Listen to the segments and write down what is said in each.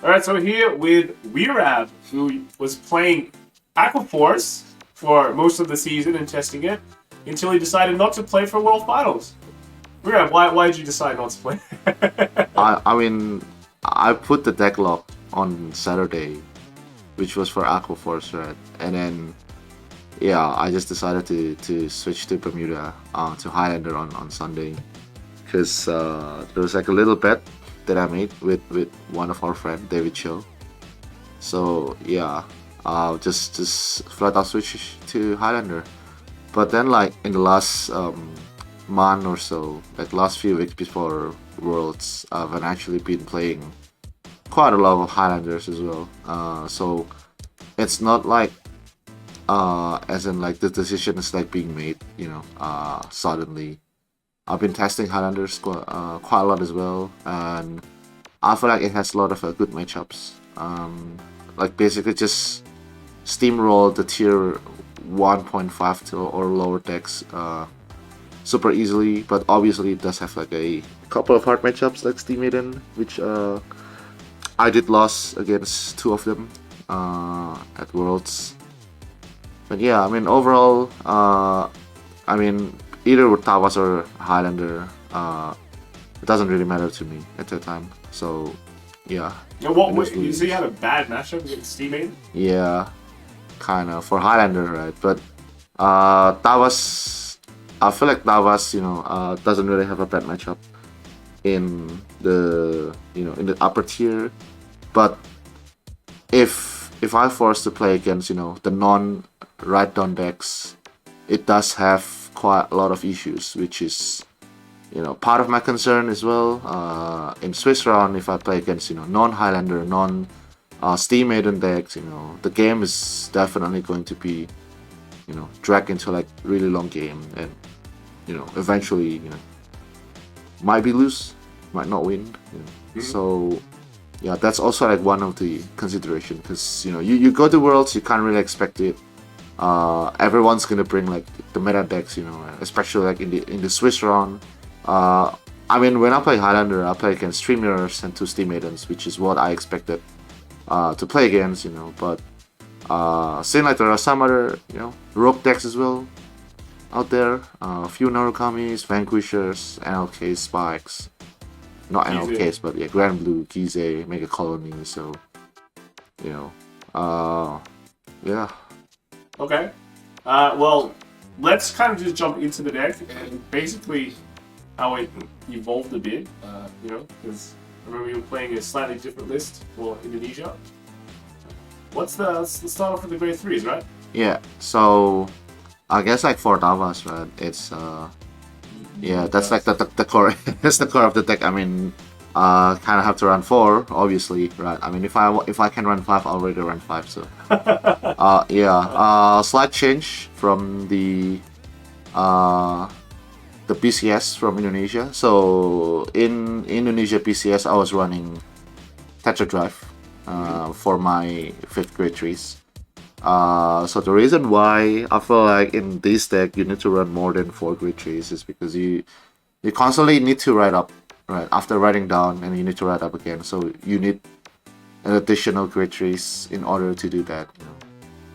Alright, so here with Wirab, who was playing Aquaforce for most of the season and testing it, until he decided not to play for World Finals. Wirab, why did you decide not to play? I put the deck lock on Saturday, which was for Aquaforce, right? And then, yeah, I just decided to switch to Bermuda, to Highlander on Sunday. Because there was like a little bet that I made with one of our friends, David Cho. So, yeah, I'll just flat out switch to Highlander. But then, like, in the last month or so, like last few weeks before Worlds, I've actually been playing quite a lot of Highlanders as well. So it's not like as in like the decision is like being made, suddenly. I've been testing Highlanders quite a lot as well, and I feel like it has a lot of good matchups. Like basically just steamroll the tier 1.5 to or lower decks super easily, but obviously it does have like a couple of hard matchups like Steam Maiden, which I did lose against two of them at Worlds. But yeah, I mean overall, either with Thavas or Highlander, it doesn't really matter to me at that time. So yeah. So you had a bad matchup against Steam Maiden? Yeah, kind of for Highlander, right? But Thavas, I feel like Thavas, doesn't really have a bad matchup in the in the upper tier. But if I'm forced to play against the non right down decks, it does have quite a lot of issues, which is part of my concern as well. In Swiss round, if I play against non Highlander, non Steam Maiden decks, the game is definitely going to be dragged into like really long game, and eventually might be lose, might not win. So yeah, that's also like one of the consideration, because you go to Worlds, you can't really expect it. Everyone's gonna bring like the meta decks, especially like in the Swiss round. When I play Highlander, I play against 3 Mirrors and 2 Steam Maidens, which is what I expected to play against, but seeing like there are some other rogue decks as well out there, a few Narukamis, Vanquishers, NLKs, Spikes, not NLKs, but yeah, Grand Blue, Kize, Mega Colony, so yeah. Okay. Well, let's kind of just jump into the deck and basically how it evolved a bit, because I remember you were playing a slightly different list for Indonesia. Let's start off with the grade 3s, right? Yeah, so I guess like for Thavas, right, it's that's like the core. That's the core of the deck. Kind of have to run 4, obviously, right? If I can run 5, I'll already run 5. So slight change from the PCS from Indonesia. So in Indonesia PCS, I was running Tetra Drive for my 5th grade trees. So the reason why I feel like in this deck you need to run more than 4 grade trees is because you constantly need to write up, right, after writing down, and you need to write up again. So you need an additional grade trees in order to do that.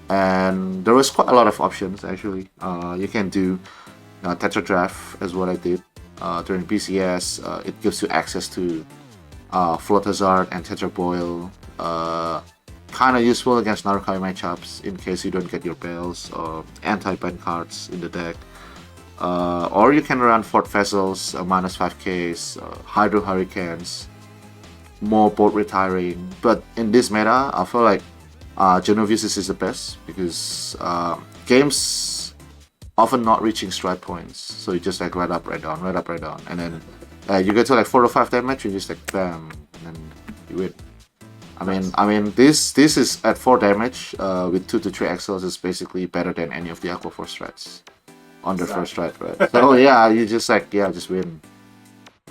And there was quite a lot of options actually. You can do Tetra Draft as what I did during PCS. It gives you access to Float Hazard and Tetra Boil. Kind of useful against Narukami matchups in case you don't get your bells or anti-ban cards in the deck. Or you can run Fort Vessels, -5Ks, Hydro Hurricanes, more board retiring. But in this meta, I feel like Genovises is the best, because games often not reaching strike points, so you just like right up, right down, and then you get to like 4 or 5 damage, you just like bam, and then you win. This is at 4 damage with 2 to 3 XLs is basically better than any of the Aquaforce strats on the first strat, right? So yeah, you just just win,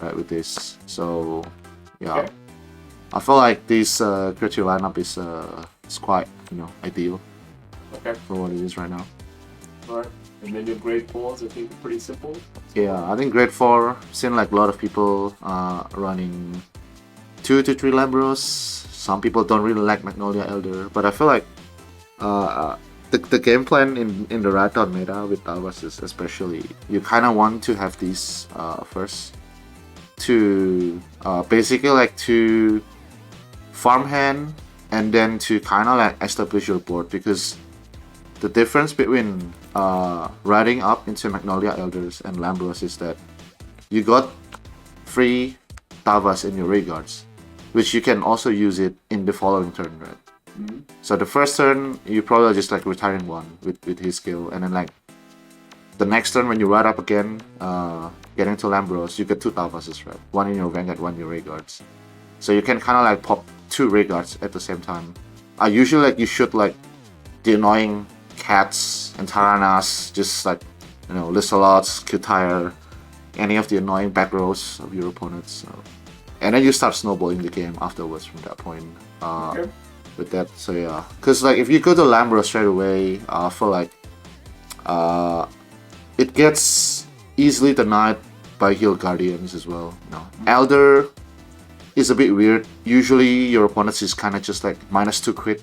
right, with this. So yeah, okay. I feel like this creature lineup is quite ideal, okay, for what it is right now. Alright, and then your grade 4s, I think, pretty simple. Yeah, I think grade 4, seen like a lot of people running 2 to 3 Lambros, some people don't really like Magnolia Elder, but I feel like the game plan in the Radon meta with Thavas is especially you kind of want to have these first to basically like to farmhand and then to kind of like establish your board, because the difference between riding up into Magnolia Elders and Lambros is that you got free Thavas in your rearguards, which you can also use it in the following turn, right? Mm-hmm. So the first turn you probably just like retiring one with his skill, and then like the next turn when you ride up again, getting to Lambros, you get 2 Thavas, right? One in your Vanguard, one in your rearguards. So you can kind of like pop 2 rearguards at the same time. Usually like you shoot like the annoying cats and Taranas, just like, you know, Lissalots, Qtire, any of the annoying back rows of your opponents. So. And then you start snowballing the game afterwards from that point. Okay. With that, so yeah, because like if you go to Lambros straight away, I feel like it gets easily denied by heal guardians as well. You know, Elder is a bit weird. Usually your opponents is kind of just like -2 crit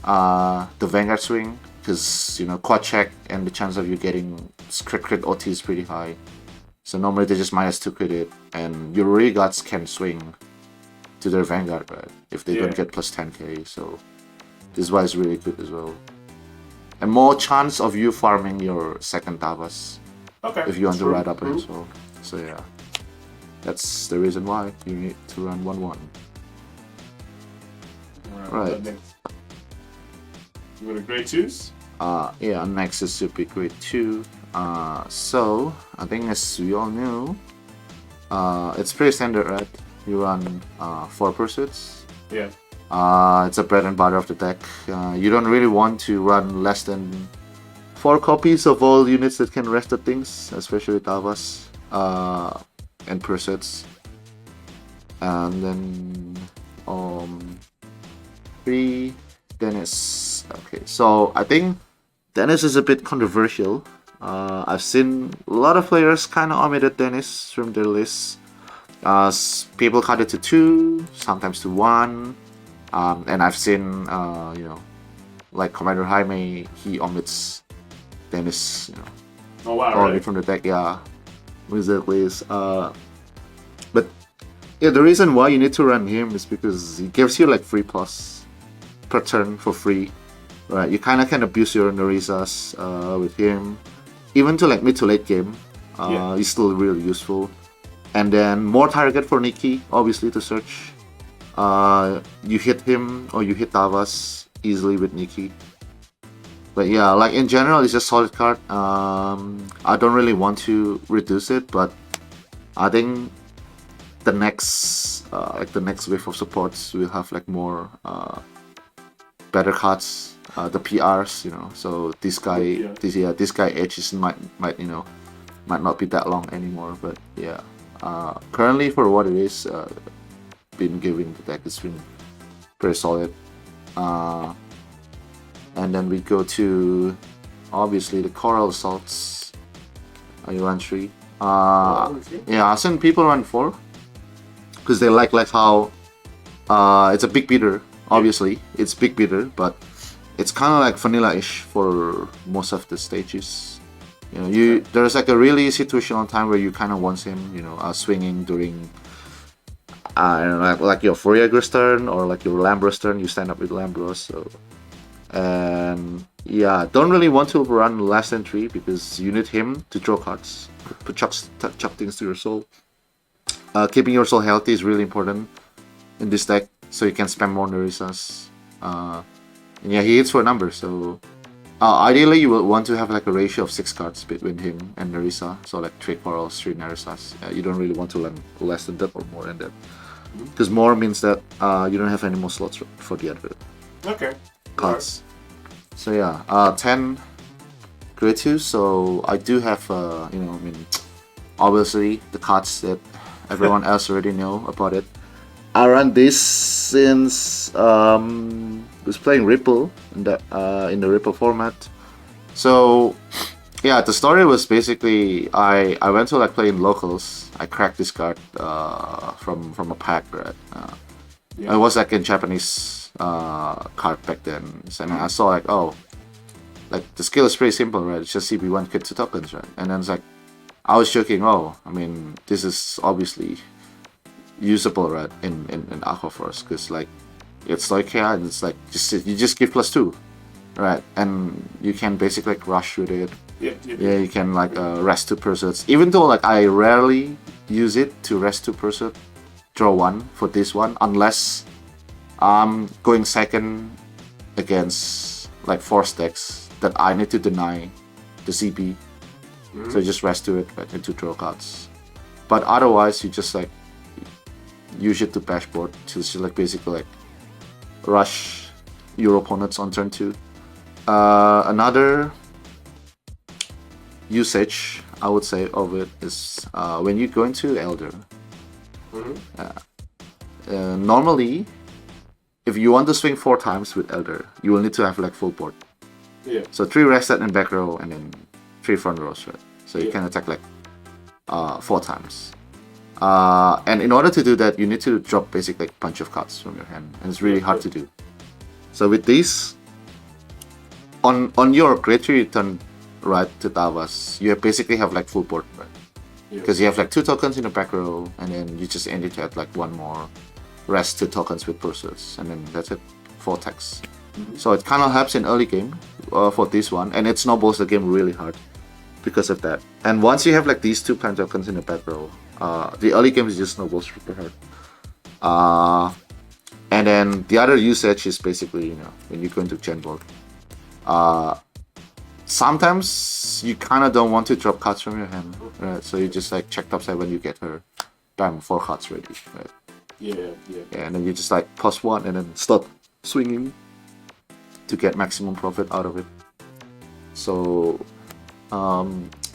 the Vanguard swing, because you know quad check and the chance of you getting crit OT is pretty high. So normally they just -2 crit it, and your rearguards can swing to their Vanguard, right? If they don't get plus 10k, so this is why it's really good as well. And more chance of you farming your second Thavas. Okay. If you want to ride up as well. So yeah. That's the reason why you need to run 1-1. Right. You got a grade 2s? Yeah, next is Super Grade 2. So I think as we all knew, it's pretty standard, right? You run 4 pursuits. Yeah. It's a bread and butter of the deck. You don't really want to run less than 4 copies of all units that can rest at things, especially Thavas and pursuits. And then 3 Dennis. Okay, so I think Dennis is a bit controversial. I've seen a lot of players kind of omitted Dennis from their lists. People cut it to 2, sometimes to 1, and I've seen, you know, like Commander Jaime, he omits Dennis, you know, oh wow, only really? from the deck, yeah, wizard list. But yeah, the reason why you need to run him is because he gives you like 3+ per turn for free, right? You kind of can abuse your Narisas with him, even to like mid to late game. He's still really useful. And then more target for Nikki, obviously, to search. You hit him or you hit Thavas easily with Nikki. But yeah, like in general, it's just solid card. I don't really want to reduce it, but I think the next wave of supports will have like more better cards, the PRs, you know. So this guy, this guy Edge is might you know might not be that long anymore, but yeah. Currently, for what it is, been given the deck, it's been pretty solid. And then we go to obviously the Coral Assaults. You run 3. Yeah, I've seen people run 4 because they like how it's a big beater. Obviously, it's big beater, but it's kind of like vanilla-ish for most of the stages. You know, there's like a really situational time where you kind of want him, you know, swinging during, I don't know, like your Fouriager's turn or like your Lambros turn. You stand up with Lambros, so, and yeah, don't really want to run less than 3 because you need him to draw cards, put chuck things to your soul. Keeping your soul healthy is really important in this deck, so you can spam more Narisas. And yeah, he hits for a number, so. Ideally, you will want to have like a ratio of 6 cards between him and Narisa, so like 3 Corals, 3 Narisas. You don't really want to run less than that or more than that, because more means that you don't have any more slots for the other cards. Right. So yeah, 10 grade 2. So I do have, you know, I mean, obviously the cards that everyone else already know about it. I run this since was playing Ripple in the Ripple format. So yeah, the story was basically I went to like play in locals. I cracked this card from a pack, right? Yeah. It was like in Japanese card back then. So, and I saw like, oh, like the skill is pretty simple, right? It's just CP1 get 2 tokens, right? And then it's like, I was joking, oh, I mean, this is obviously usable, right, in Aquaforce, because like it's like, yeah, and it's like you just give +2, right, and you can basically like rush with it. Yeah, you can like rest 2 pursuits, even though like I rarely use it to rest 2 pursuit, draw 1 for this one, unless I'm going second against like 4 stacks that I need to deny the CP. So you just rest to it, right, and to draw cards. But otherwise, you just like use it to dashboard, just like basically like rush your opponents on turn 2. Another usage I would say of it is when you go into Elder. Normally, if you want to swing 4 times with Elder, you will need to have like full board. Yeah. So 3 rested in back row and then 3 front rows, right? So you can attack like 4 times. And in order to do that, you need to drop basically like a bunch of cards from your hand, and it's really hard to do. So with these, on your grade 3 return right to Thavas, you basically have like full board, right? Because you have like 2 tokens in the back row, and then you just end it at like 1 more, rest 2 tokens with pursuits, and then that's it, 4 attacks. So it kind of helps in early game for this one, and it snowballs the game really hard because of that. And once you have like these 2 plant tokens in the back row, the early game is just snowballs super hard. And then the other usage is basically, you know, when you go into Gen board, sometimes you kind of don't want to drop cards from your hand, right? So you just like check topside when you get her, bam, 4 cards ready, right? Yeah. And then you just like pause 1 and then start swinging to get maximum profit out of it. So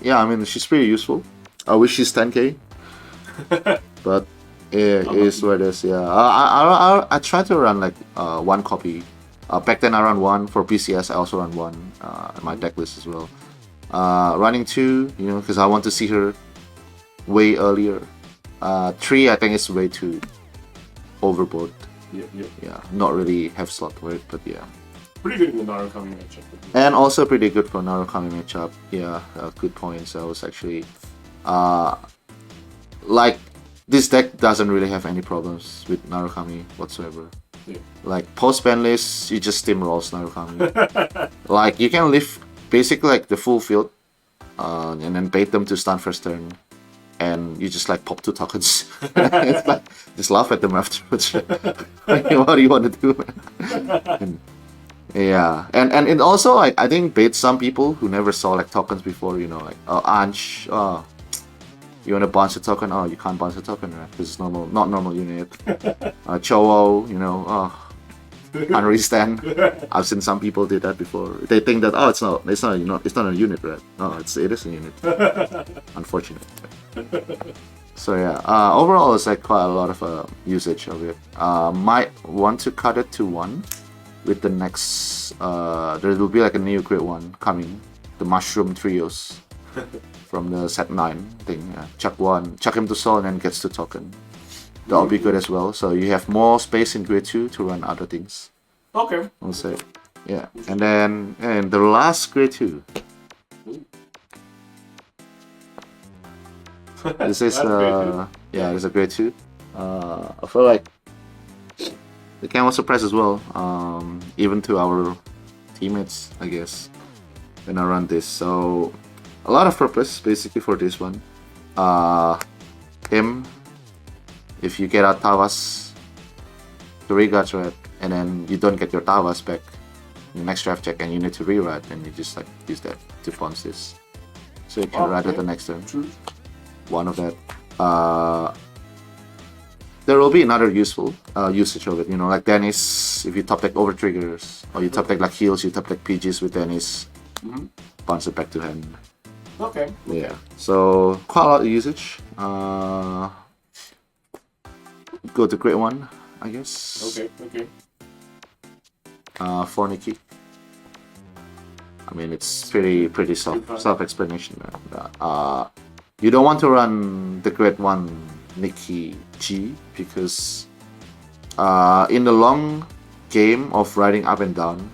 yeah, I mean, she's pretty useful. I wish she's 10k, but yeah, it is what it is. Yeah, I try to run like 1 copy. Back then I ran 1 for PCS. I also run 1 in my deck list as well. Running 2, you know, because I want to see her way earlier. 3, I think is way too overboard. Yeah, not really have slot for it, but yeah. Pretty good in the Narukami matchup. And also pretty good for Narukami matchup. Yeah, good points. I was actually like, this deck doesn't really have any problems with Narukami whatsoever. Yeah. Like post ban list, you just steamrolls Narukami. Like you can leave basically like the full field, and then bait them to stun first turn, and you just like pop 2 tokens. It's like, just laugh at them afterwards. What do you want to do? And, yeah, and it also like I think baits some people who never saw like tokens before. You know, like Ansh, you want to bounce a token? Oh, you can't bounce a token, right? Because it's normal, not normal unit. Chowo, you know, can't restand. I've seen some people did that before. They think that it's not a unit, right? No, it is a unit. Unfortunate. So yeah, overall it's like quite a lot of usage of it. Might want to cut it to 1 with the next. There will be like a new grade 1 coming, the mushroom trios. From the set 9 thing, chuck him to soul and then gets 2 token. That'll be good as well. So you have more space in grade 2 to run other things. Okay. I'll say, yeah. And then the last grade 2. This is yeah, it's a grade 2. I feel like the game was surprised as well. Even to our teammates, I guess, when I run this. So a lot of purpose basically for this one. Him, if you get out Thavas, the regards right, and then you don't get your Thavas back in the next draft check, and you need to rewrite, and you just like use that to bounce this, so you can write it the next turn. True. One of that. There will be another useful usage of it. You know, like Dennis, if you top deck over triggers, or you top deck like heals, you top deck PGs with Dennis, bounce it back to hand. Okay. Yeah, so quite a lot of usage. Go to grade 1, I guess. Okay. For Nikki. I mean, it's pretty self-explanation. You don't want to run the grade 1 Nikki G because in the long game of riding up and down,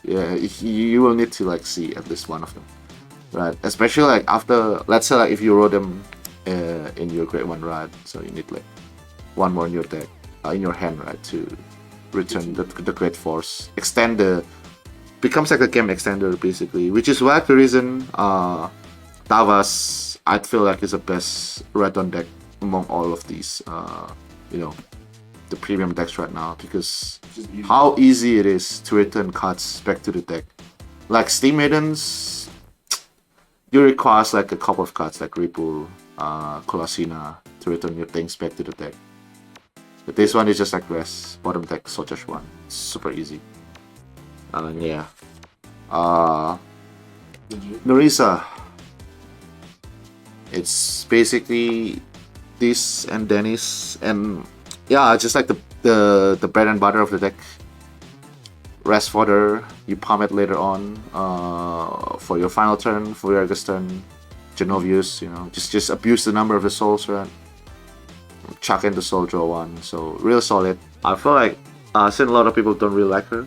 yeah, you will need to like see at least one of them, right? Especially like after, let's say like if you rode them in your grade 1 ride, so you need like one more in your deck, in your hand, right, to return the great force, extend the, becomes like a game extender basically, which is why the reason Thavas I feel like is the best red on deck among all of these, you know, the premium decks right now, because how easy it is to return cards back to the deck. Like Steam Maidens, you require like a couple of cards like Ripple, Colosina to return your things back to the deck. But this one is just like rest, bottom deck, Soldiers 1. It's super easy. And yeah. Norisa. It's basically this and Dennis, and yeah, just like the bread and butter of the deck. Rest fodder, you palm it later on for your final turn, for your August turn. Genovius, you know, just abuse the number of the souls, right? Chuck in the soul, draw 1. So real solid. I feel like since a lot of people don't really like her.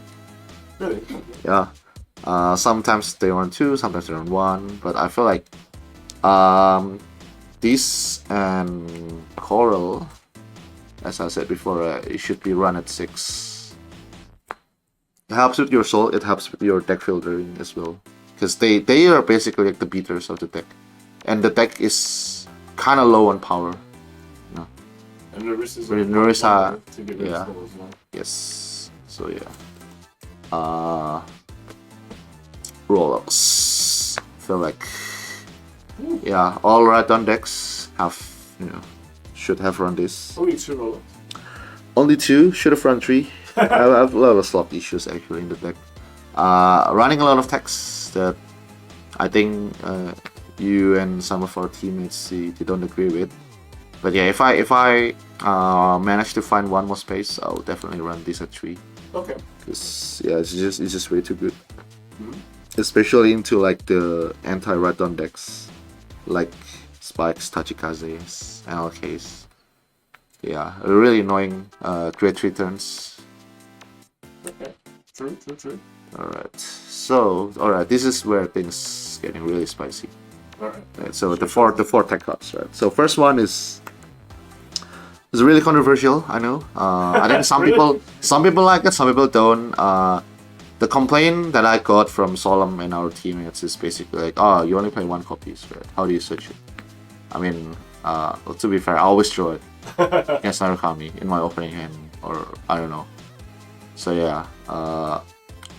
Really? Yeah. Sometimes they run 2, sometimes they run 1, but I feel like this and Coral, as I said before, it should be run at 6. It helps with your soul, it helps with your deck filtering as well, because they are basically like the beaters of the deck, and the deck is kind of low on power. No. And Norisa's Norisa, to get rid yeah. of souls, no? Yes. So yeah. Roll-ups. Feel like, yeah, all right on decks have, you know, should have run this. Only 2 roll-ups. Only 2, should have run 3. I have a lot of slot issues actually in the deck. Running a lot of texts that I think you and some of our teammates they don't agree with. But yeah, if I manage to find one more space, I'll definitely run this at 3. Okay. Cause yeah, it's just way too good. Especially into like the anti-Radon decks, like Spikes, Tachikazes, NLKs. Yeah, really annoying great returns. Okay. True. Alright, this is where things getting really spicy. Alright. Right, so the four tech cards, right? So first one is really controversial, I know. I think some people like it, some people don't. The complaint that I got from Solemn and our teammates is basically like, oh, you only play 1 copies, right? How do you switch it? I mean, to be fair, I always draw it against Narukami in my opening hand, or I don't know. So yeah,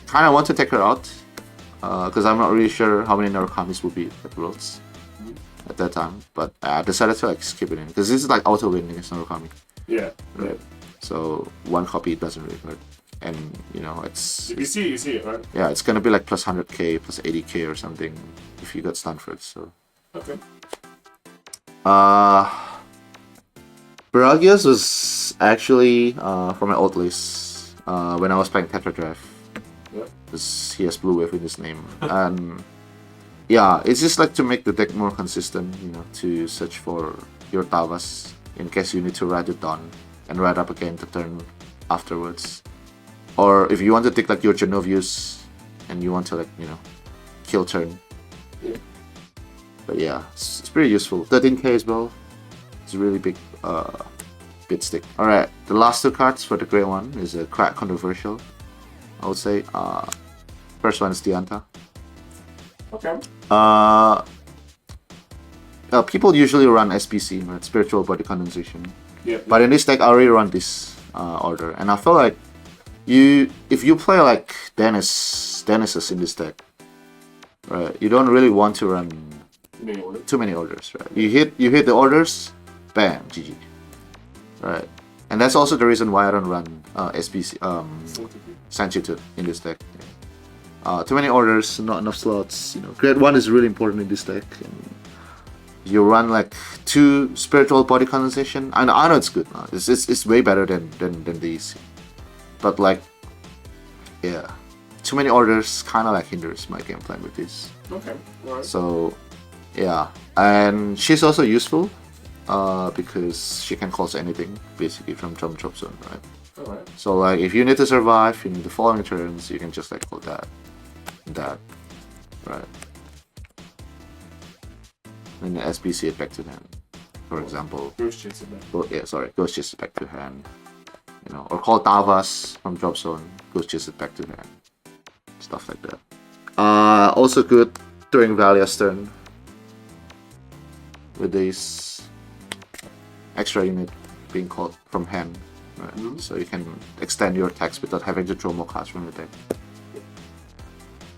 kind of want to take her out, because I'm not really sure how many Narukamis will be at Worlds at that time, but I decided to like skip it in, because this is like auto win against Narukami. Yeah. Right. So 1 copy doesn't really hurt. And you know, it's You see it, right? yeah, it's gonna be like plus 100k, plus 80k or something if you got stunned for it. So Okay. Baragios was actually from my old list when I was playing Tetra Drive. Yep. Because he has Blue Wave in his name, and yeah, it's just like to make the deck more consistent. You know, to search for your Thavas in case you need to ride it down and ride up again the turn afterwards. Or if you want to take like your Genovius and you want to like, you know, kill turn. Yeah. But yeah, it's pretty useful. 13k as well. It's a really big bit stick. Alright, the last 2 cards for the grey one is quite controversial, I would say. First one is Dianta. Okay. People usually run SBC, right? Spiritual Body Condensation. Yeah. But in this deck, I already run this order, and I feel like if you play like Dennis's in this deck, right? You don't really want to run too many orders, right? You hit the orders, bam, GG, right? And that's also the reason why I don't run SBC Sanchitu in this deck. Too many orders, not enough slots. You know, grade 1 is really important in this deck. And you run like 2 Spiritual Body Condensation. I know it's good. It's way better than these. But like, yeah, too many orders kind of like hinders my game plan with this. Okay. All right. So yeah, and she's also useful because she can cause anything basically from Jump Drop Zone, right? Alright. So like if you need to survive in the following turns, you can just like put that, right? And the SPC it back to hand, for example. Ghost Chaser back. Well, yeah, sorry, Ghost Chase it back to hand. You know, or call Thavas from drop zone, Ghost Chase it back to hand. Stuff like that. Also good during Valia's turn with this extra unit being called from hand. Right? So you can extend your attacks without having to draw more cards from your deck.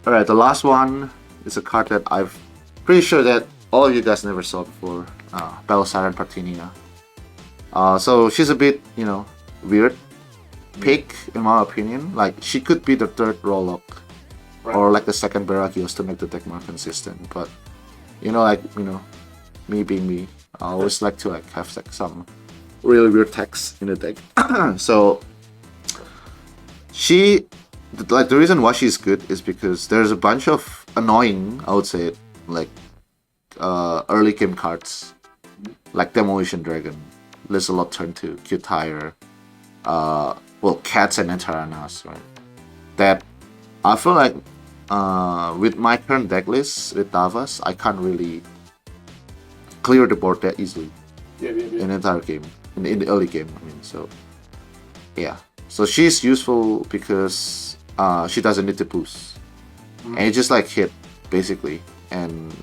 Alright, the last one is a card that I've pretty sure that all of you guys never saw before. Battle Siren Partinia. So she's a bit, you know, weird pick in my opinion. Like she could be the third Rollock or like the second Barakios to make the deck more consistent. But you know, like me being me, I always like to like have like some really weird text in the deck. So she, like the reason why she's good is because there's a bunch of annoying, I would say, like early game cards like Demolition Dragon, Lizelot turn 2, Cute Tire, well, Cats and Entaranas, right? That I feel like with my current deck list with Thavas, I can't really clear the board that easily in the entire game, in the early game. I mean, so yeah. So she's useful because she doesn't need to boost, and you just like hit basically, and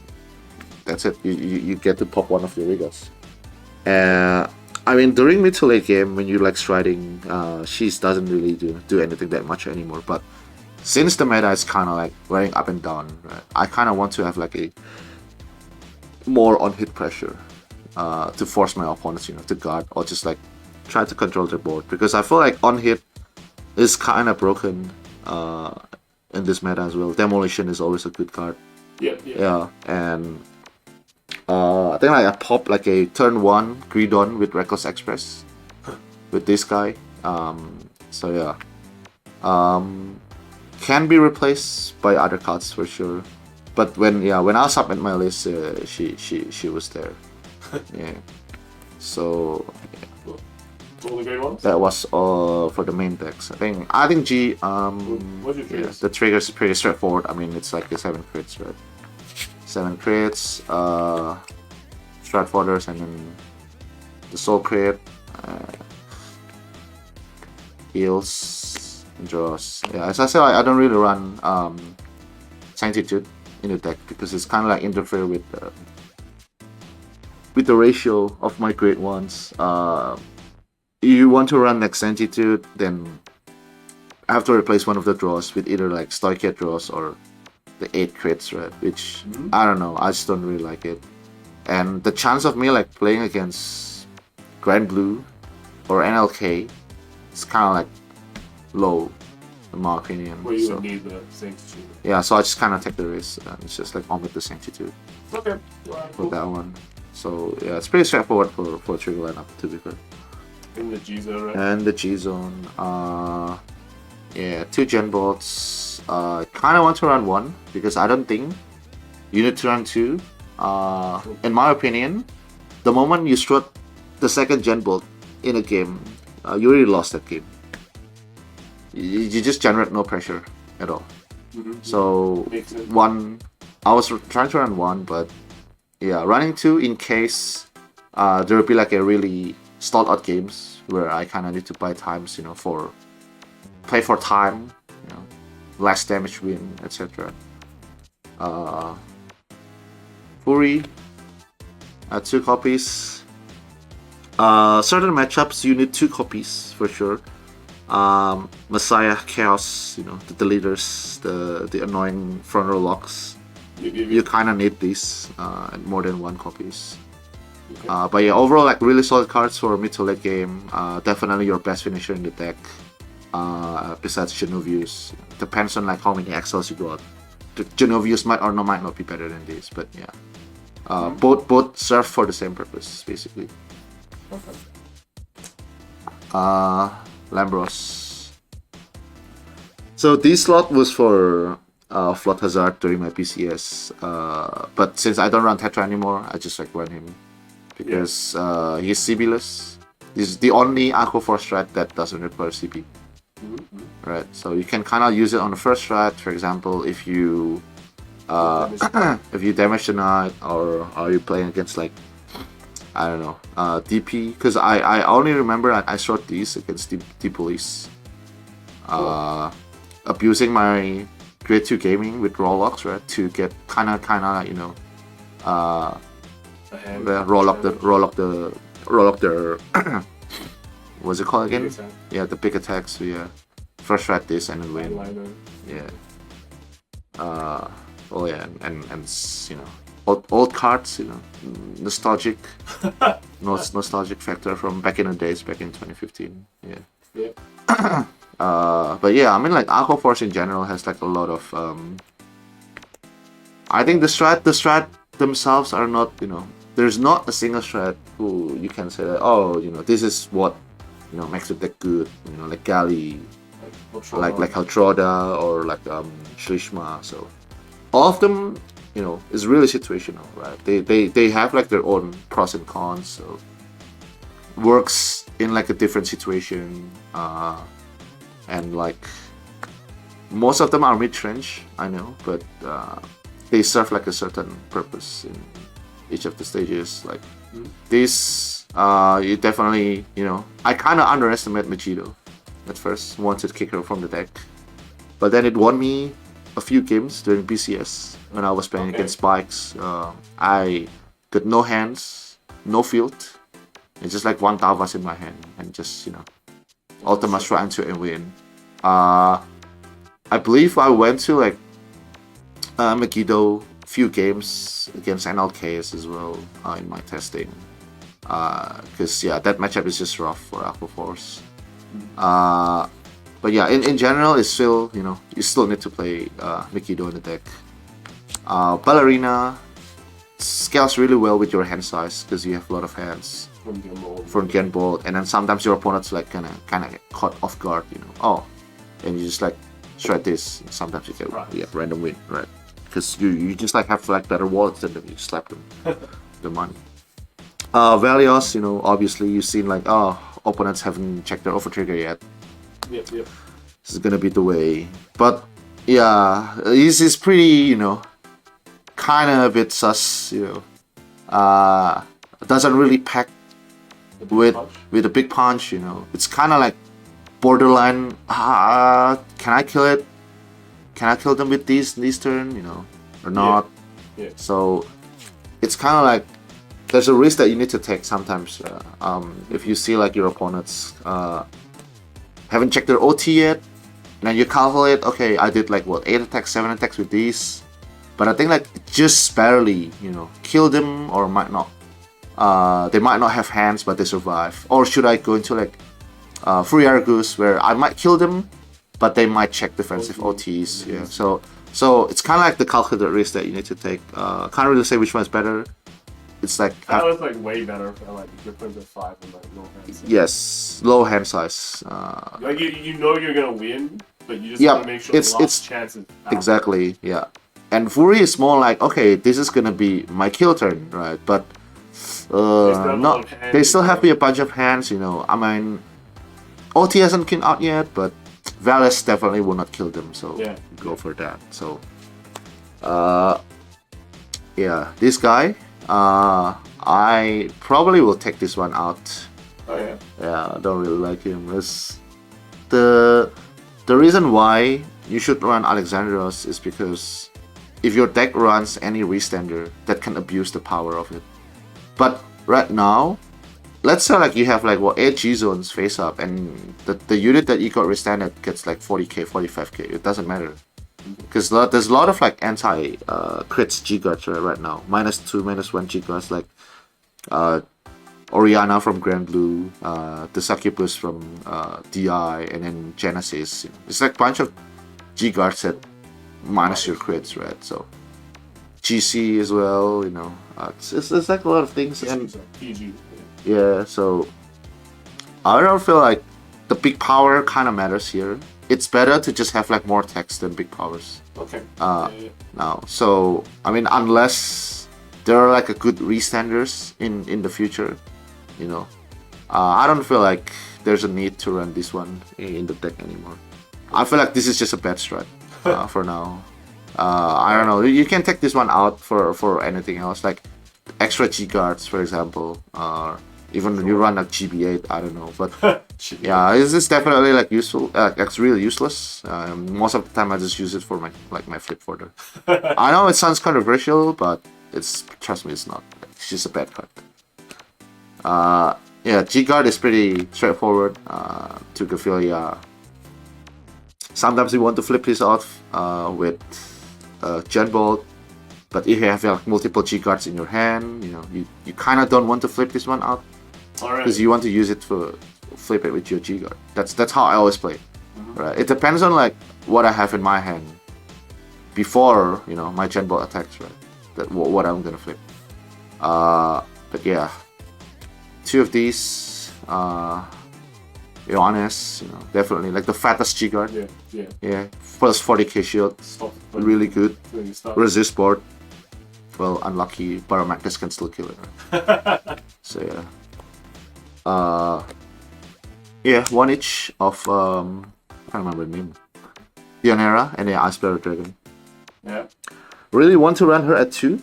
that's it. You get to pop one of your Rigas. I mean, during mid to late game when you like striding, she doesn't really do anything that much anymore. But since the meta is kind of like running up and down, right, I kind of want to have like a more on hit pressure to force my opponents, to guard or just like try to control their board, because I feel like on hit is kind of broken in this meta as well. Demolition is always a good card. Yeah, and I think like I pop like a turn 1 Greedon with Reckless Express with this guy. So yeah, can be replaced by other cards for sure. But when I submit my list, she was there. Yeah. So yeah. All the great ones. That was all for the main decks. I think G. What's your triggers? The triggers is pretty straightforward. I mean, it's like the 7 crits, right? 7 crits, Stratforders, and then the Soul Crit, heals, and draws. Yeah, as I said, I don't really run Sanctitude in the deck because it's kind of like interfere with the ratio of my great ones. You want to run like Sanctitude, then I have to replace one of the draws with either like Stoichia draws or the 8 crits, right? Which I don't know, I just don't really like it. And the chance of me like playing against Grand Blue or NLK is kind of like low in my opinion. Well, you would need the Sanctitude. Yeah, so I just kind of take the risk and it's just like omit the Sanctitude. Okay. For that one. So yeah, it's pretty straightforward for trigger lineup to be fair. In the G zone, right? And the G zone, yeah, 2 gen bots. Kind of want to run 1 because I don't think you need to run 2. In my opinion, the moment you strut the second gen bot in a game, you already lost that game. You just generate no pressure at all. So 1, I was trying to run 1, but yeah, running 2 in case there will be like a really stalled out games where I kind of need to buy times, for play for time, less damage win, etc. Fury, 2 copies. Certain matchups you need 2 copies for sure. Messiah, Chaos, the deleters, the annoying front row locks. You kind of need these more than 1 copies. Okay. But yeah, overall, like really solid cards for mid to late game. Definitely your best finisher in the deck. Besides Genovius, depends on like how many XLs you got. The Genovius might not be better than this, but yeah, both serve for the same purpose basically. Okay. Lambros. So this slot was for Flood Hazard during my PCS, but since I don't run Tetra anymore, I just like run him because he's CB-less, This is the only Aqua Force strat that doesn't require CP. Right, so you can kind of use it on the first strat. For example, if you if you damage the knight, or are you playing against like, I don't know, DP? Because I only remember I shot these against the police, abusing my grade 2 gaming with Rollox, right, to get kind of you know, roll up the what's it called again? Yeah, the big attacks. So yeah, first strat this and then win. Highlander. Yeah. Oh yeah, and you know, old cards, you know, nostalgic, nostalgic factor from back in the days, back in 2015. Yeah. Yeah. But yeah, I mean, like Aqua Force in general has like a lot of. I think the strat themselves are not, you know, there's not a single strat who you can say that, oh, you know, this is what, you know, makes it that good, you know, like Gali, like Haltroda, or like Shlishma. So all of them, you know, is really situational, right? They have like their own pros and cons. So works in like a different situation, and like most of them are mid-range, I know, but they serve like a certain purpose in each of the stages. Like this, you definitely, you know, I kind of underestimate Megiddo at first, wanted to kick her from the deck, but then it won me a few games during BCS when I was playing against Spikes. I got no hands, no field, and just like one Thavas in my hand, and just, you know, Ultima trying to and win. I believe I went to like Megiddo few games against NLKs as well in my testing, because yeah, that matchup is just rough for Aqua Force. But yeah, in general, it's still, you know, you still need to play Megiddo in the deck. Ballerina scales really well with your hand size because you have a lot of hands from Genbolt, and then sometimes your opponent's like kind of get caught off guard, you know. Oh, and you just like shred this. And sometimes you get random win, right? Because you just like have like better wallets than them. You slap them the money. Valios, you know, obviously you've seen like, oh, opponents haven't checked their overtrigger yet. Yep. This is gonna be the way. But yeah, this is pretty, you know, kind of a bit sus, you know. Doesn't really pack with a big punch, you know. It's kind of like borderline. Can I kill it? Can I kill them with this turn, you know, or not? Yeah. So it's kind of like there's a risk that you need to take sometimes. If you see like your opponents haven't checked their OT yet, and then you calculate, okay, I did like what, 8 attacks, 7 attacks with these, but I think like just barely, you know, kill them, or might not. They might not have hands, but they survive. Or should I go into like Free Argus, where I might kill them, but they might check defensive OTs. Yeah. So it's kind of like the calculated risk that you need to take. Can't really say which one is better. It's like that was like way better for like your friends at 5 and like low hand size. Yes, low hand size. Like you know you're gonna win, but you just want to make sure the last chance is out. Exactly. Yeah. And Fury is more like, okay, this is gonna be my kill turn, right? But they still have a bunch of hands, you know. I mean, OT hasn't come out yet, but Valis definitely will not kill them, so yeah, go for that. So yeah, this guy, I probably will take this one out. Oh yeah. Yeah, I don't really like him. It's the reason why you should run Alexandros is because if your deck runs any restander, that can abuse the power of it. But right now, let's say like you have like what 8 Gzones face up, and the unit that you got restanded gets like 40k, 45k. It doesn't matter because there's a lot of like anti crits G-Guards right now. -2, -1 G-Guards like Oriana from Grand Blue, the Succubus from DI, and then Genesis. It's like a bunch of G-Guards that minus your crits, right? So GC as well, you know. It's like a lot of things, and PG. yeah, so I don't feel like the big power kind of matters here. It's better to just have like more text than big powers. Okay. Now, so I mean, unless there are like a good restanders in the future, you know, I don't feel like there's a need to run this one in the deck anymore. I feel like this is just a bad strat for now. I don't know. You can take this one out for anything else, like extra G guards, for example, or even when you run like GB8. I don't know, but yeah, it's definitely like useful. It's really useless. Most of the time, I just use it for my flip fodder. I know it sounds controversial, but trust me, it's not. It's just a bad card. Yeah, G guard is pretty straightforward. To Ophelia. Sometimes you want to flip this off with Gen Bolt, but if you have like multiple G cards in your hand, you kind of don't want to flip this one out because you want to use it to flip it with your G guard. That's how I always play. Right? It depends on like what I have in my hand before my Gen Bolt attacks. Right? What I'm gonna flip. But yeah, two of these. Be honest, definitely like the fattest G guard. Yeah. Plus 40k shield, really good. Resist board. Well, unlucky. Baromactus can still kill it. Right? So yeah. One each of I can't remember the name. Dionera and the Icebearer Dragon. Yeah. Really want to run her at 2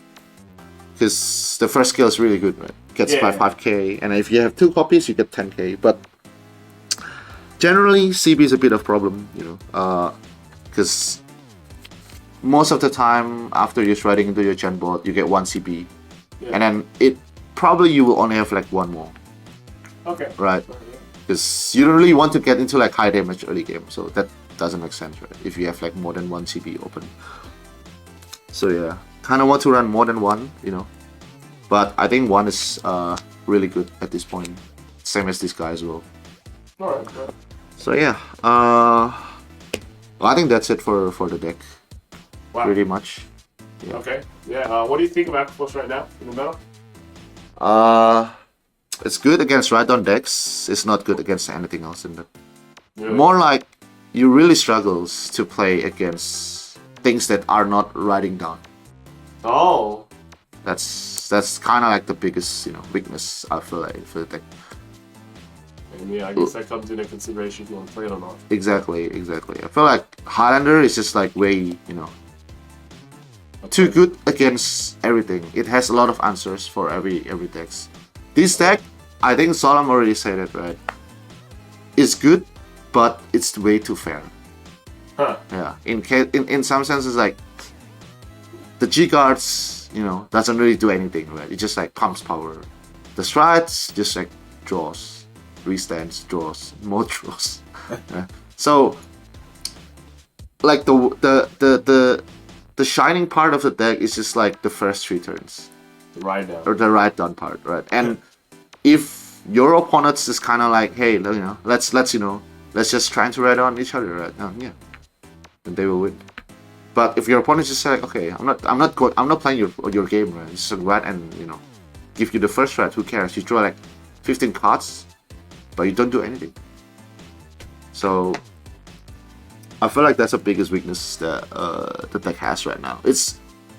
because the first skill is really good, right? Gets 5k, and if you have 2 copies, you get 10k. But generally, CB is a bit of problem, because most of the time after you're riding into your Gen Bolt, you get 1 CB, and then you will only have like 1 more. Okay. Right. Because you don't really want to get into like high damage early game, so that doesn't make sense, right? If you have like more than 1 CB open. So yeah, kind of want to run more than 1, but I think 1 is really good at this point, same as this guy as well. Alright. So yeah, I think that's it for the deck. Wow. Pretty much. Yeah. Okay. Yeah. What do you think of Aquaforce right now in the meta? It's good against Rhydon decks. It's not good against anything else in that. Really? More like you really struggles to play against things that are not riding down. Oh. That's kind of like the biggest weakness I feel like for the deck. And yeah, I guess that comes into consideration if you want to play it or not. Exactly. I feel like Highlander is just like way, too good against everything. It has a lot of answers for every dex. This deck, I think Solemn already said it, right? It's good, but it's way too fair. Huh. Yeah. In some senses, like the G guards, doesn't really do anything, right? It just like pumps power. The strides just like draws. Restands, draws, more draws. So, like the shining part of the deck is just like the first 3 turns, the ride down, or the ride down part, right? And if your opponents is kind of like, hey, let's just try to ride on each other, right? Yeah, then they will win. But if your opponent just like, okay, I'm not playing your game, right? Just ride and give you the first ride. Who cares? You draw like 15 cards. But you don't do anything. So I feel like that's the biggest weakness that the deck has right now. It's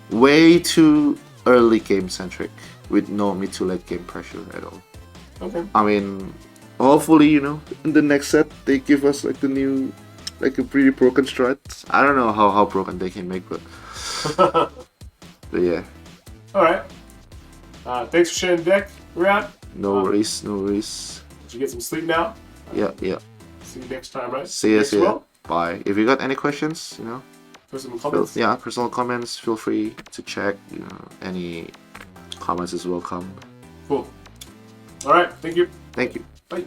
way too early game centric with no mid to late game pressure at all. Okay. I mean, hopefully, in the next set they give us like the new, like a pretty broken strat. I don't know how broken they can make, but yeah. All right. Thanks for sharing the deck, Wirab. No worries. Did you get some sleep now? Yeah. See you next time, right? See you. Bye. If you got any questions, personal comments. Personal comments. Feel free to check. Any comments is welcome. Cool. All right. Thank you. Thank you. Bye.